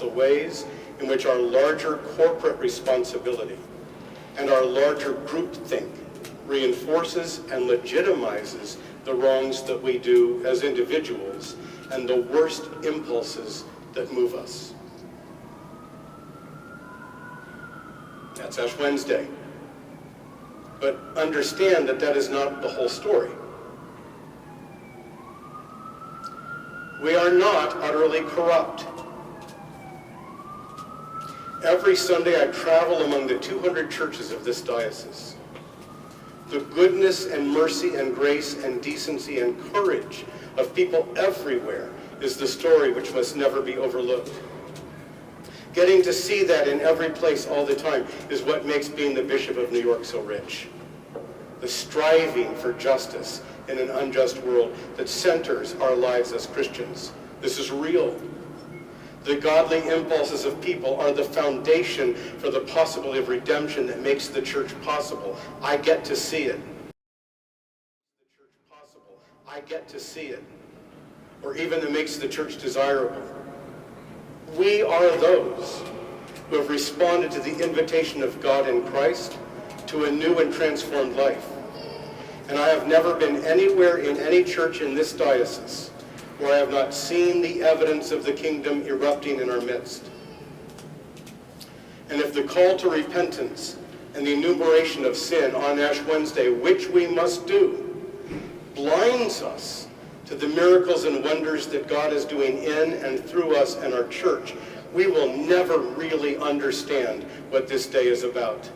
the ways in which our larger corporate responsibility and our larger groupthink reinforces and legitimizes the wrongs that we do as individuals and the worst impulses that move us. That's Ash Wednesday. But understand that that is not the whole story. We are not utterly corrupt. Every Sunday I travel among the 200 churches of this diocese. The goodness and mercy and grace and decency and courage of people everywhere is the story which must never be overlooked. Getting to see that in every place all the time is what makes being the Bishop of New York so rich. The striving for justice in an unjust world that centers our lives as Christians. This is real. The godly impulses of people are the foundation for the possibility of redemption that makes the church possible. I get to see it. I get to see it. Or even that makes the church desirable. We are those who have responded to the invitation of God in Christ to a new and transformed life. And I have never been anywhere in any church in this diocese where I have not seen the evidence of the kingdom erupting in our midst. And if the call to repentance and the enumeration of sin on Ash Wednesday, which we must do, blinds us to the miracles and wonders that God is doing in and through us and our church, we will never really understand what this day is about.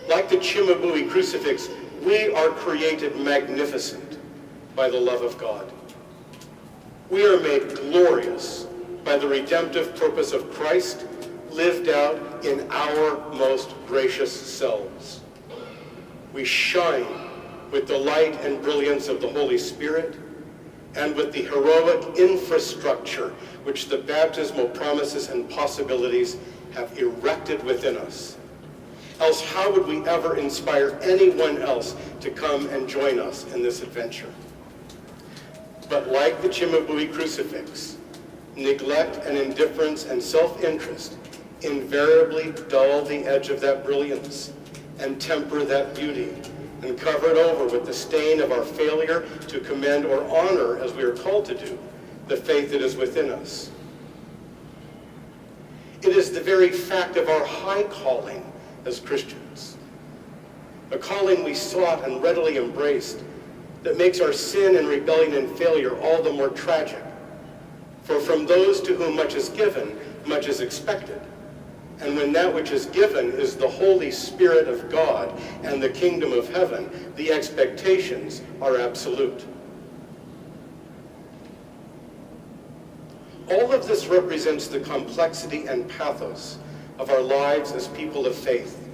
Like the Cimabue crucifix, we are created magnificent by the love of God. We are made glorious by the redemptive purpose of Christ lived out in our most gracious selves. We shine with the light and brilliance of the Holy Spirit and with the heroic infrastructure which the baptismal promises and possibilities have erected within us. Else how would we ever inspire anyone else to come and join us in this adventure? But like the Cimabue crucifix, neglect and indifference and self-interest invariably dull the edge of that brilliance and temper that beauty and cover it over with the stain of our failure to commend or honor, as we are called to do, the faith that is within us. It is the very fact of our high calling as Christians, a calling we sought and readily embraced, that makes our sin and rebellion and failure all the more tragic. For from those to whom much is given, much is expected. And when that which is given is the Holy Spirit of God and the kingdom of heaven, the expectations are absolute. All of this represents the complexity and pathos of our lives as people of faith,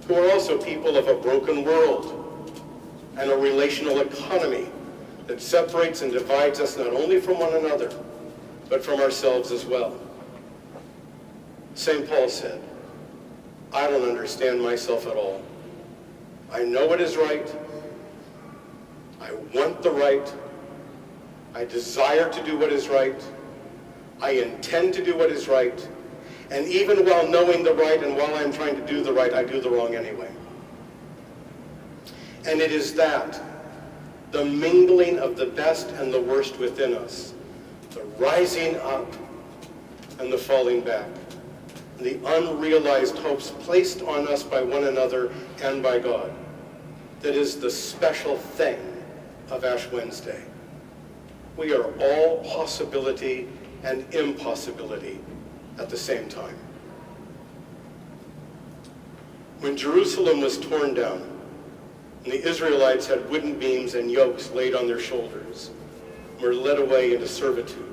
who are also people of a broken world and a relational economy that separates and divides us not only from one another, but from ourselves as well. St. Paul said, I don't understand myself at all. I know what is right. I want the right. I desire to do what is right. I intend to do what is right. And even while knowing the right and while I'm trying to do the right, I do the wrong anyway. And it is that, the mingling of the best and the worst within us, the rising up and the falling back, the unrealized hopes placed on us by one another and by God, that is the special thing of Ash Wednesday. We are all possibility and impossibility at the same time. When Jerusalem was torn down, and the Israelites had wooden beams and yokes laid on their shoulders, and were led away into servitude,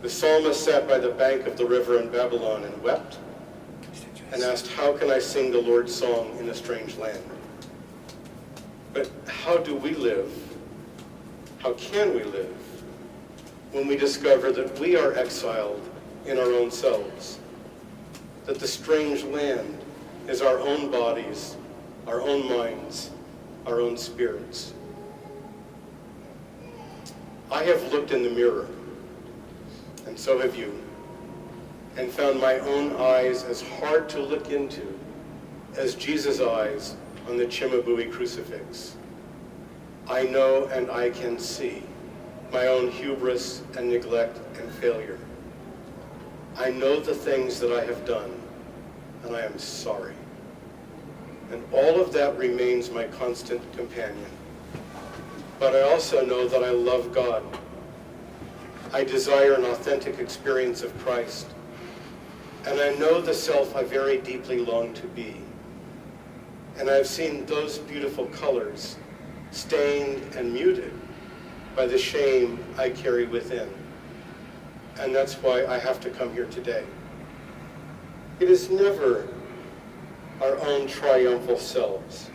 the psalmist sat by the bank of the river in Babylon and wept and asked, how can I sing the Lord's song in a strange land? But how do we live? How can we live when we discover that we are exiled in our own selves? That the strange land is our own bodies, our own minds, our own spirits. I have looked in the mirror and so have you, and found my own eyes as hard to look into as Jesus' eyes on the Cimabue crucifix. I know and I can see my own hubris and neglect and failure. I know the things that I have done, and I am sorry. And all of that remains my constant companion. But I also know that I love God. I desire an authentic experience of Christ. And I know the self I very deeply long to be. And I've seen those beautiful colors stained and muted by the shame I carry within. And that's why I have to come here today. It is never our own triumphal selves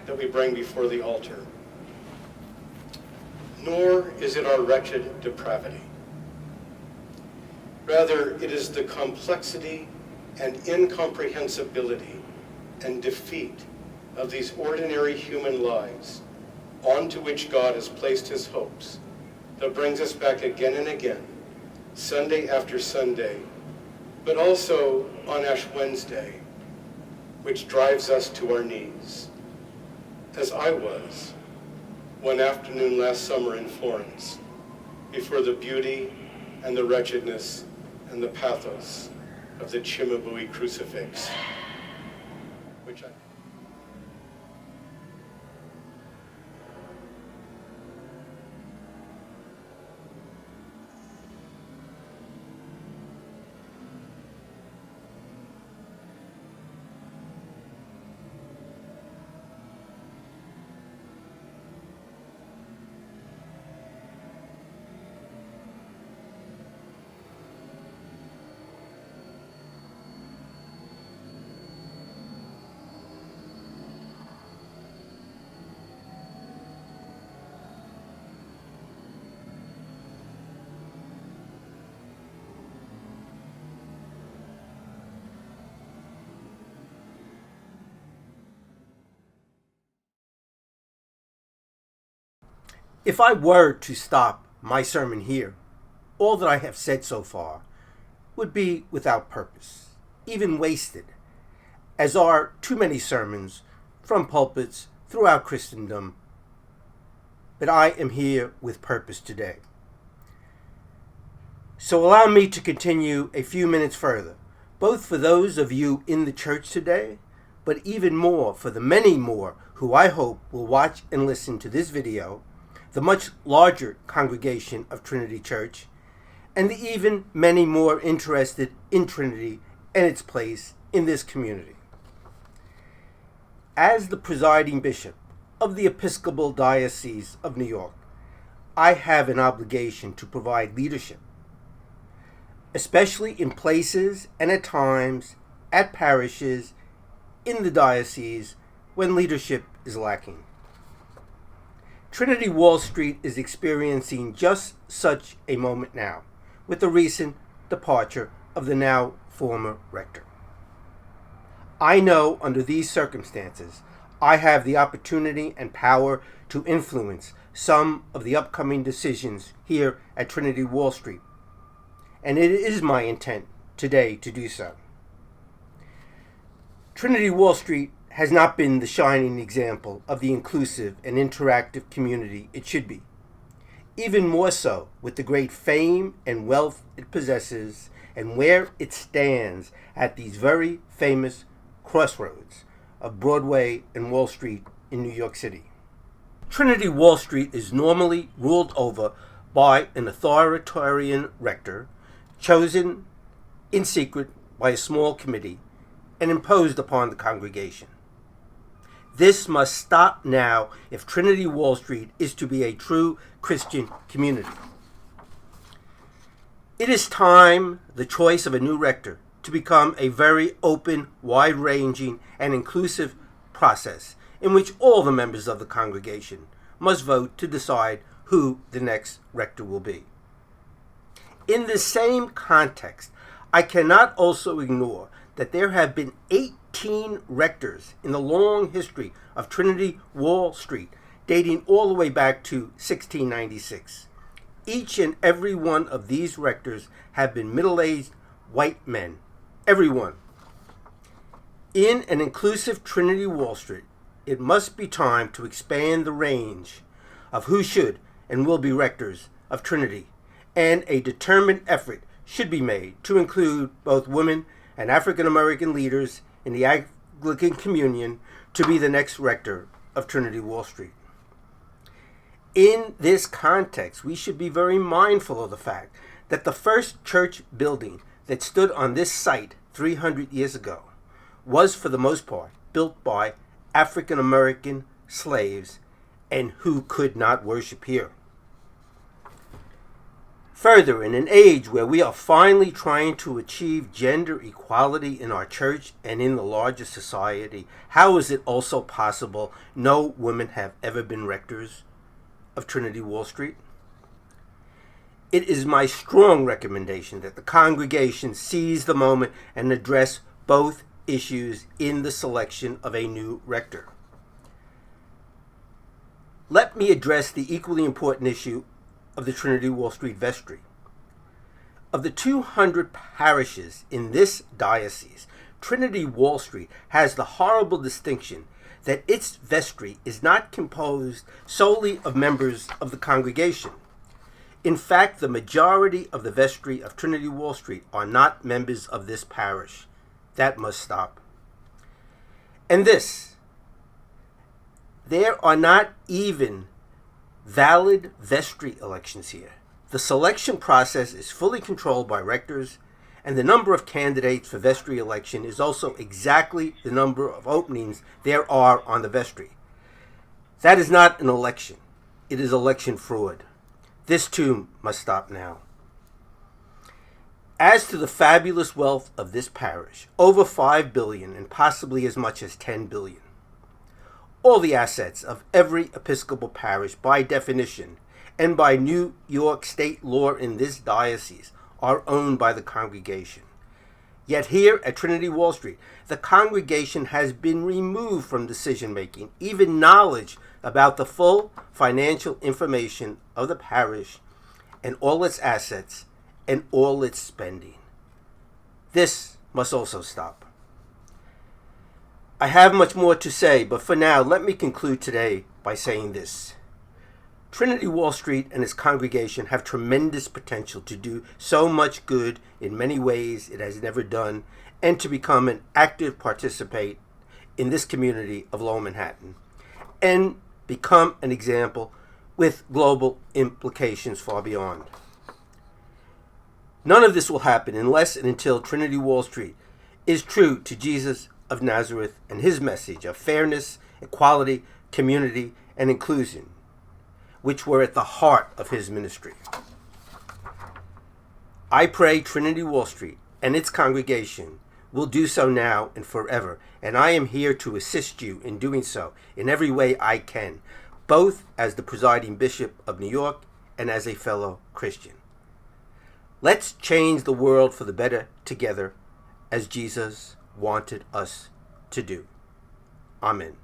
that we bring before the altar, nor is it our wretched depravity. Rather, it is the complexity and incomprehensibility and defeat of these ordinary human lives onto which God has placed his hopes that brings us back again and again, Sunday after Sunday, but also on Ash Wednesday, which drives us to our knees, as I was one afternoon last summer in Florence, before the beauty and the wretchedness and the pathos of the Cimabue crucifix, which I... If I were to stop my sermon here, all that I have said so far would be without purpose, even wasted, as are too many sermons from pulpits throughout Christendom. But I am here with purpose today. So allow me to continue a few minutes further, both for those of you in the church today, but even more for the many more who I hope will watch and listen to this video, the much larger congregation of Trinity Church, and the even many more interested in Trinity and its place in this community. As the presiding bishop of the Episcopal Diocese of New York, I have an obligation to provide leadership, especially in places and at times at parishes in the diocese when leadership is lacking. Trinity Wall Street is experiencing just such a moment now, with the recent departure of the now former rector. I know under these circumstances, I have the opportunity and power to influence some of the upcoming decisions here at Trinity Wall Street, and it is my intent today to do so. Trinity Wall Street has not been the shining example of the inclusive and interactive community it should be, even more so with the great fame and wealth it possesses and where it stands at these very famous crossroads of Broadway and Wall Street in New York City. Trinity Wall Street is normally ruled over by an authoritarian rector chosen in secret by a small committee and imposed upon the congregation. This must stop now if Trinity Wall Street is to be a true Christian community. It is time the choice of a new rector to become a very open, wide-ranging, and inclusive process in which all the members of the congregation must vote to decide who the next rector will be. In the same context, I cannot also ignore that there have been 18 rectors in the long history of Trinity Wall Street, dating all the way back to 1696. Each and every one of these rectors have been middle-aged white men. Every one. In an inclusive Trinity Wall Street, it must be time to expand the range of who should and will be rectors of Trinity, and a determined effort should be made to include both women and African American leaders in the Anglican Communion to be the next rector of Trinity Wall Street. In this context, we should be very mindful of the fact that the first church building that stood on this site 300 years ago was, for the most part, built by African American slaves and who could not worship here. Further, in an age where we are finally trying to achieve gender equality in our church and in the larger society, how is it also possible no women have ever been rectors of Trinity Wall Street? It is my strong recommendation that the congregation seize the moment and address both issues in the selection of a new rector. Let me address the equally important issue of the Trinity Wall Street vestry. Of the 200 parishes in this diocese, Trinity Wall Street has the horrible distinction that its vestry is not composed solely of members of the congregation. In fact, the majority of the vestry of Trinity Wall Street are not members of this parish. That must stop. And this, there are not even valid vestry elections here. The selection process is fully controlled by rectors, and the number of candidates for vestry election is also exactly the number of openings there are on the vestry. That is not an election. It is election fraud. This too must stop now. As to the fabulous wealth of this parish, over $5 billion and possibly as much as $10 billion. All the assets of every Episcopal parish, by definition, and by New York state law in this diocese, are owned by the congregation. Yet here at Trinity Wall Street, the congregation has been removed from decision-making, even knowledge about the full financial information of the parish and all its assets and all its spending. This must also stop. I have much more to say, but for now, let me conclude today by saying this. Trinity Wall Street and its congregation have tremendous potential to do so much good in many ways it has never done, and to become an active participant in this community of Lower Manhattan, and become an example with global implications far beyond. None of this will happen unless and until Trinity Wall Street is true to Jesus of Nazareth and his message of fairness, equality, community, and inclusion, which were at the heart of his ministry. I pray Trinity Wall Street and its congregation will do so now and forever, and I am here to assist you in doing so in every way I can, both as the presiding bishop of New York and as a fellow Christian. Let's change the world for the better together, as Jesus wanted us to do. Amen.